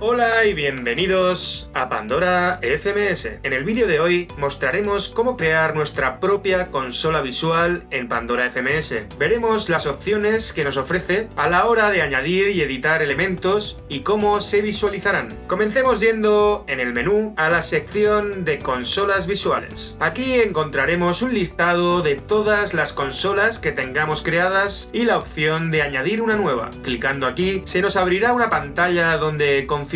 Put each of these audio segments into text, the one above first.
Hola y bienvenidos a Pandora FMS. En el vídeo de hoy mostraremos cómo crear nuestra propia consola visual en Pandora FMS. Veremos las opciones que nos ofrece a la hora de añadir y editar elementos y cómo se visualizarán. Comencemos yendo en el menú a la sección de consolas visuales. Aquí encontraremos un listado de todas las consolas que tengamos creadas y la opción de añadir una nueva. Clicando aquí se nos abrirá una pantalla donde configuraremos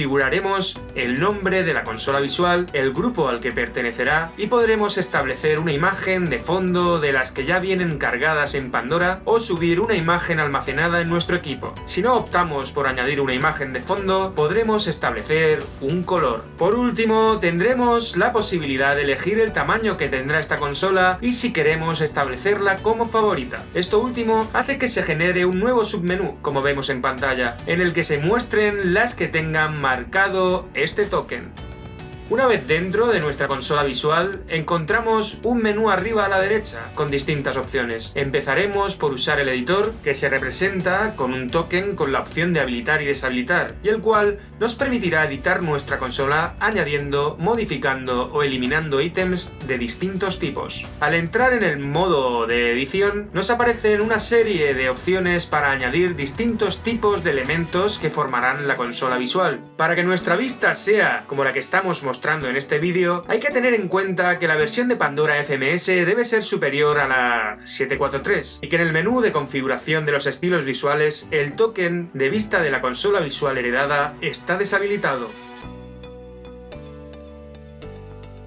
el nombre de la consola visual, el grupo al que pertenecerá y podremos establecer una imagen de fondo de las que ya vienen cargadas en Pandora o subir una imagen almacenada en nuestro equipo. Si no optamos por añadir una imagen de fondo, podremos establecer un color. Por último, tendremos la posibilidad de elegir el tamaño que tendrá esta consola y si queremos establecerla como favorita. Esto último hace que se genere un nuevo submenú, como vemos en pantalla, en el que se muestren las que tengan marcado este token. Una vez dentro de nuestra consola visual, encontramos un menú arriba a la derecha con distintas opciones. Empezaremos por usar el editor, que se representa con un token con la opción de habilitar y deshabilitar, y el cual nos permitirá editar nuestra consola añadiendo, modificando o eliminando ítems de distintos tipos. Al entrar en el modo de edición, nos aparecen una serie de opciones para añadir distintos tipos de elementos que formarán la consola visual. Para que nuestra vista sea como la que estamos mostrando en este vídeo, hay que tener en cuenta que la versión de Pandora FMS debe ser superior a la 743 y que en el menú de configuración de los estilos visuales el token de vista de la consola visual heredada está deshabilitado.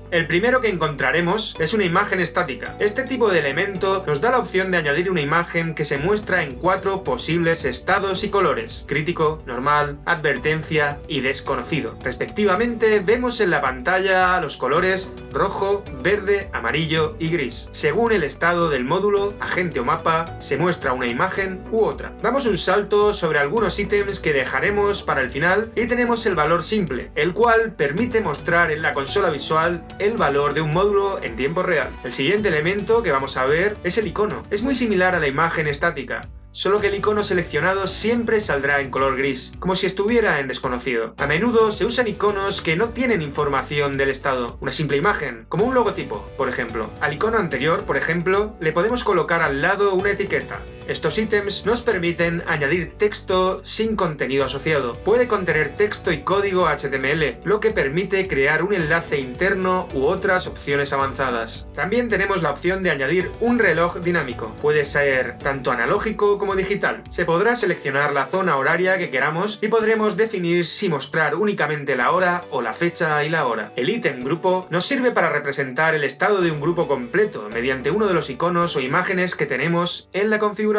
El primero que encontraremos es una imagen estática. Este tipo de elemento nos da la opción de añadir una imagen que se muestra en 4 posibles estados y colores: crítico, normal, advertencia y desconocido. Respectivamente, vemos en la pantalla los colores rojo, verde, amarillo y gris. Según el estado del módulo, agente o mapa, se muestra una imagen u otra. Damos un salto sobre algunos ítems que dejaremos para el final y tenemos el valor simple, el cual permite mostrar en la consola visual el valor de un módulo en tiempo real. El siguiente elemento que vamos a ver es el icono. Es muy similar a la imagen estática, solo que el icono seleccionado siempre saldrá en color gris, como si estuviera en desconocido. A menudo se usan iconos que no tienen información del estado, una simple imagen, como un logotipo, por ejemplo. Al icono anterior, por ejemplo, le podemos colocar al lado una etiqueta. Estos ítems nos permiten añadir texto sin contenido asociado. Puede contener texto y código HTML, lo que permite crear un enlace interno u otras opciones avanzadas. También tenemos la opción de añadir un reloj dinámico. Puede ser tanto analógico como digital. Se podrá seleccionar la zona horaria que queramos y podremos definir si mostrar únicamente la hora o la fecha y la hora. El ítem grupo nos sirve para representar el estado de un grupo completo mediante uno de los iconos o imágenes que tenemos en la configuración.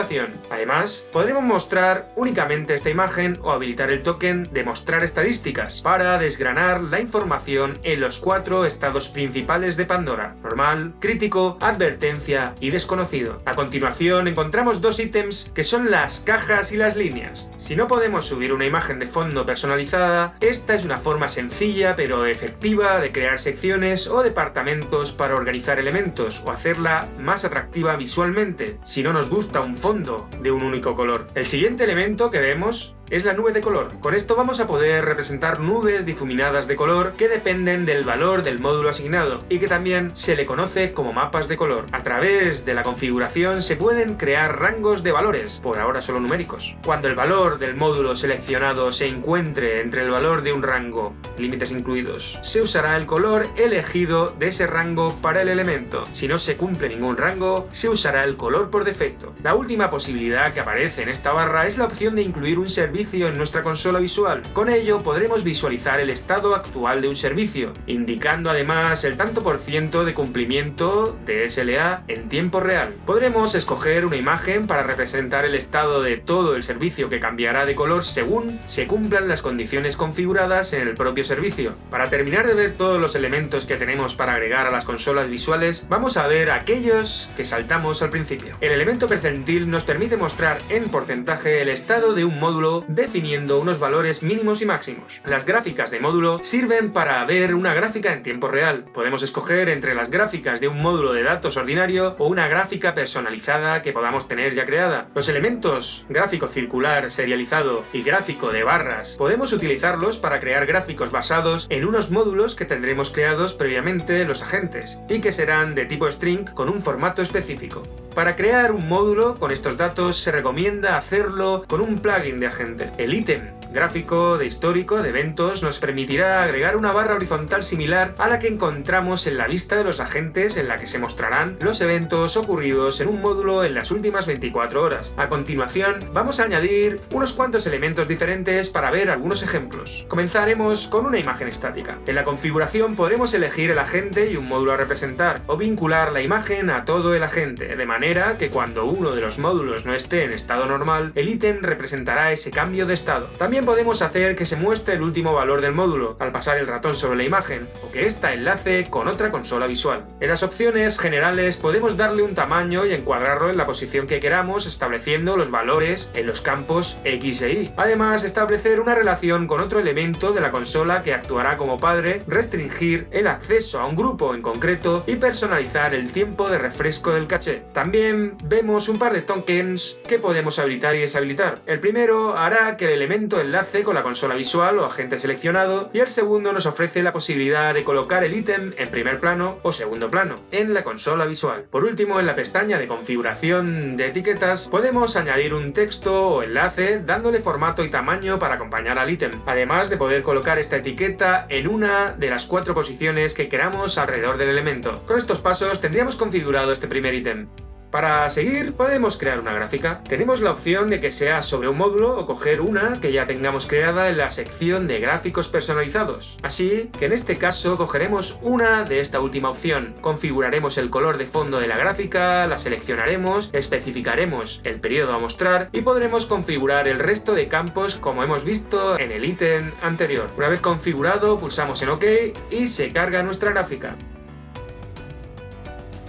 Además, podremos mostrar únicamente esta imagen o habilitar el token de mostrar estadísticas para desgranar la información en los 4 estados principales de Pandora: normal, crítico, advertencia y desconocido. A continuación encontramos dos ítems que son las cajas y las líneas. Si no podemos subir una imagen de fondo personalizada, esta es una forma sencilla pero efectiva de crear secciones o departamentos para organizar elementos o hacerla más atractiva visualmente, si no nos gusta un fondo de un único color. El siguiente elemento que vemos es la nube de color. Con esto vamos a poder representar nubes difuminadas de color que dependen del valor del módulo asignado y que también se le conoce como mapas de color. A través de la configuración se pueden crear rangos de valores, por ahora solo numéricos. Cuando el valor del módulo seleccionado se encuentre entre el valor de un rango, límites incluidos, se usará el color elegido de ese rango para el elemento. Si no se cumple ningún rango, se usará el color por defecto. La última posibilidad que aparece en esta barra es la opción de incluir un servicio en nuestra consola visual. Con ello podremos visualizar el estado actual de un servicio, indicando además el tanto por ciento de cumplimiento de SLA en tiempo real. Podremos escoger una imagen para representar el estado de todo el servicio, que cambiará de color según se cumplan las condiciones configuradas en el propio servicio. Para terminar de ver todos los elementos que tenemos para agregar a las consolas visuales, vamos a ver aquellos que saltamos al principio. El elemento percentil nos permite mostrar en porcentaje el estado de un módulo definiendo unos valores mínimos y máximos. Las gráficas de módulo sirven para ver una gráfica en tiempo real. Podemos escoger entre las gráficas de un módulo de datos ordinario o una gráfica personalizada que podamos tener ya creada. Los elementos gráfico circular, serializado y gráfico de barras podemos utilizarlos para crear gráficos basados en unos módulos que tendremos creados previamente los agentes y que serán de tipo string con un formato específico. Para crear un módulo con estos datos se recomienda hacerlo con un plugin de agente. El ítem gráfico de histórico de eventos nos permitirá agregar una barra horizontal similar a la que encontramos en la vista de los agentes, en la que se mostrarán los eventos ocurridos en un módulo en las últimas 24 horas. A continuación vamos a añadir unos cuantos elementos diferentes para ver algunos ejemplos. Comenzaremos con una imagen estática. En la configuración podremos elegir el agente y un módulo a representar, o vincular la imagen a todo el agente, de manera que cuando uno de los módulos no esté en estado normal, el ítem representará ese cambio de estado. También podemos hacer que se muestre el último valor del módulo al pasar el ratón sobre la imagen, o que ésta enlace con otra consola visual. En las opciones generales podemos darle un tamaño y encuadrarlo en la posición que queramos, estableciendo los valores en los campos X e Y. Además, establecer una relación con otro elemento de la consola que actuará como padre, restringir el acceso a un grupo en concreto y personalizar el tiempo de refresco del caché. También vemos un par de tokens que podemos habilitar y deshabilitar. El primero hará que el elemento enlace con la consola visual o agente seleccionado, y el segundo nos ofrece la posibilidad de colocar el ítem en primer plano o segundo plano en la consola visual. Por último, en la pestaña de configuración de etiquetas podemos añadir un texto o enlace dándole formato y tamaño para acompañar al ítem, además de poder colocar esta etiqueta en una de las 4 posiciones que queramos alrededor del elemento. Con estos pasos tendríamos configurado este primer ítem. Para seguir, podemos crear una gráfica. Tenemos la opción de que sea sobre un módulo o coger una que ya tengamos creada en la sección de gráficos personalizados. Así que en este caso cogeremos una de esta última opción. Configuraremos el color de fondo de la gráfica, la seleccionaremos, especificaremos el periodo a mostrar y podremos configurar el resto de campos como hemos visto en el ítem anterior. Una vez configurado, pulsamos en OK y se carga nuestra gráfica.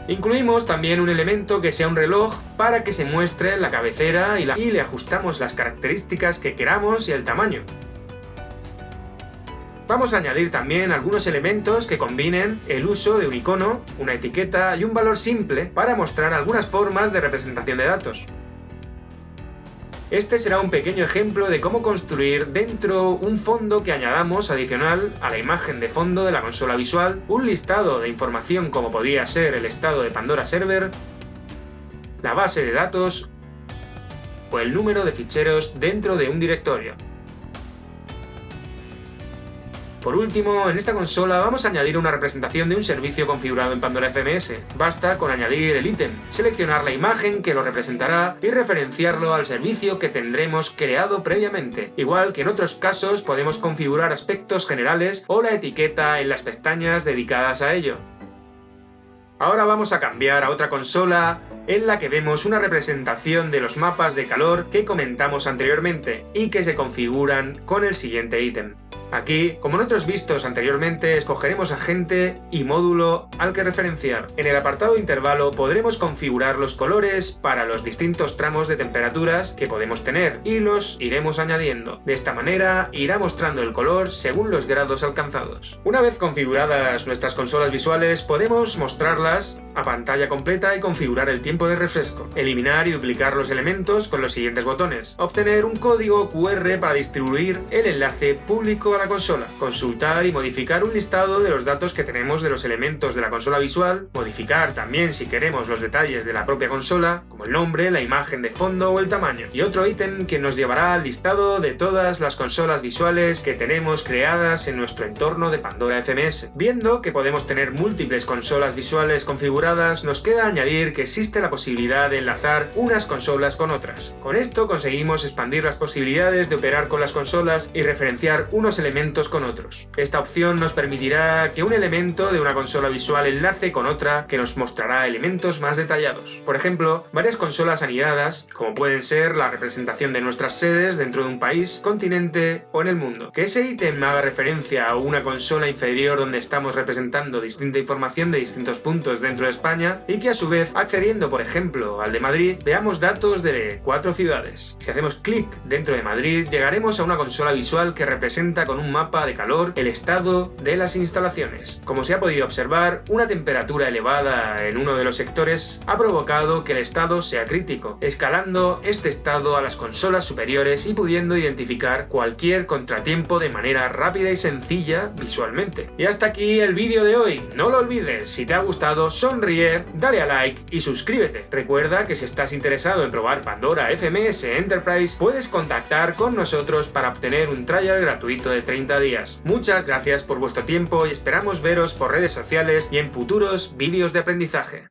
Incluimos también un elemento que sea un reloj para que se muestre en la cabecera y le ajustamos las características que queramos y el tamaño. Vamos a añadir también algunos elementos que combinen el uso de un icono, una etiqueta y un valor simple para mostrar algunas formas de representación de datos. Este será un pequeño ejemplo de cómo construir dentro un fondo que añadamos adicional a la imagen de fondo de la consola visual, un listado de información como podría ser el estado de Pandora Server, la base de datos o el número de ficheros dentro de un directorio. Por último, en esta consola vamos a añadir una representación de un servicio configurado en Pandora FMS. Basta con añadir el ítem, seleccionar la imagen que lo representará y referenciarlo al servicio que tendremos creado previamente. Igual que en otros casos podemos configurar aspectos generales o la etiqueta en las pestañas dedicadas a ello. Ahora vamos a cambiar a otra consola en la que vemos una representación de los mapas de calor que comentamos anteriormente y que se configuran con el siguiente ítem. Aquí, como en otros vistos anteriormente, escogeremos agente y módulo al que referenciar. En el apartado intervalo podremos configurar los colores para los distintos tramos de temperaturas que podemos tener y los iremos añadiendo. De esta manera irá mostrando el color según los grados alcanzados. Una vez configuradas nuestras consolas visuales, podemos mostrarlas a pantalla completa y configurar el tiempo de refresco. Eliminar y duplicar los elementos con los siguientes botones. Obtener un código QR para distribuir el enlace público a la consola. Consultar y modificar un listado de los datos que tenemos de los elementos de la consola visual. Modificar también si queremos los detalles de la propia consola, como el nombre, la imagen de fondo o el tamaño. Y otro ítem que nos llevará al listado de todas las consolas visuales que tenemos creadas en nuestro entorno de Pandora FMS. Viendo que podemos tener múltiples consolas visuales configuradas, nos queda añadir que existe la posibilidad de enlazar unas consolas con otras. Con esto conseguimos expandir las posibilidades de operar con las consolas y referenciar unos elementos elementos con otros. Esta opción nos permitirá que un elemento de una consola visual enlace con otra que nos mostrará elementos más detallados. Por ejemplo, varias consolas anidadas, como pueden ser la representación de nuestras sedes dentro de un país, continente o en el mundo. Que ese ítem haga referencia a una consola inferior donde estamos representando distinta información de distintos puntos dentro de España y que a su vez, accediendo por ejemplo al de Madrid, veamos datos de 4 ciudades. Si hacemos clic dentro de Madrid, llegaremos a una consola visual que representa con un mapa de calor el estado de las instalaciones. Como se ha podido observar, una temperatura elevada en uno de los sectores ha provocado que el estado sea crítico, escalando este estado a las consolas superiores y pudiendo identificar cualquier contratiempo de manera rápida y sencilla visualmente. Y hasta aquí el vídeo de hoy. No lo olvides, si te ha gustado, sonríe, dale a like y suscríbete. Recuerda que si estás interesado en probar Pandora FMS Enterprise, puedes contactar con nosotros para obtener un trial gratuito de 30 días. Muchas gracias por vuestro tiempo y esperamos veros por redes sociales y en futuros vídeos de aprendizaje.